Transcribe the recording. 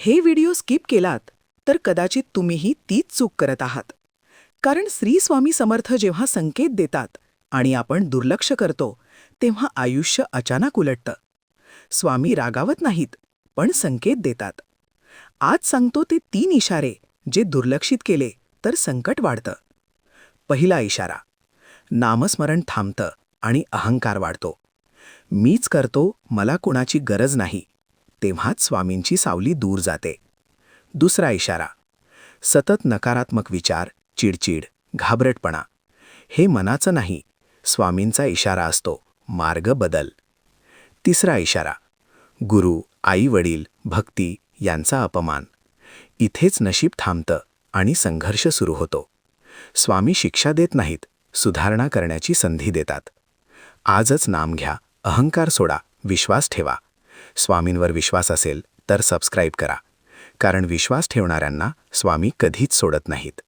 हे video skip केलात तर कदाचित तुम्हीही तीच चूक करत आहात. कारण श्री स्वामी समर्थ जेव्हा संकेत देतात आणि आपण दुर्लक्ष करतो, तेव्हा आयुष्य अचानक उलटतं. स्वामी रागावत नाहीत, पण संकेत देतात. आज सांगतो ते 3 इशारे जे दुर्लक्षित केले तर संकट वाढतं. पहिला इशारा. नामस्मरण थांबतं आणि अहंकार वाढतो. मीच करतो, मला कुणाची गरज नाही. तेव्हाच स्वामींची सावली दूर जाते. दुसरा इशारा. सतत नकारात्मक विचार, चिडचिड, घाबरटपणा. हे मनाचं नाही, स्वामींचा इशारा असतो, मार्ग बदल. तिसरा इशारा. गुरु, आई-वडील, भक्ती यांचा अपमान. इथेच नशीब थांबतं आणि संघर्ष सुरू होतो. स्वामी शिक्षा देत नाहीत, सुधारणा करण्याची संधी देतात. आजच नाम घ्या, अहंकार सोडा, विश्वास ठेवा. स्वामींवर विश्वास असेल तर सबस्क्राईब करा. कारण विश्वास ठेवणाऱ्यांना स्वामी कधीच सोडत नाहीत.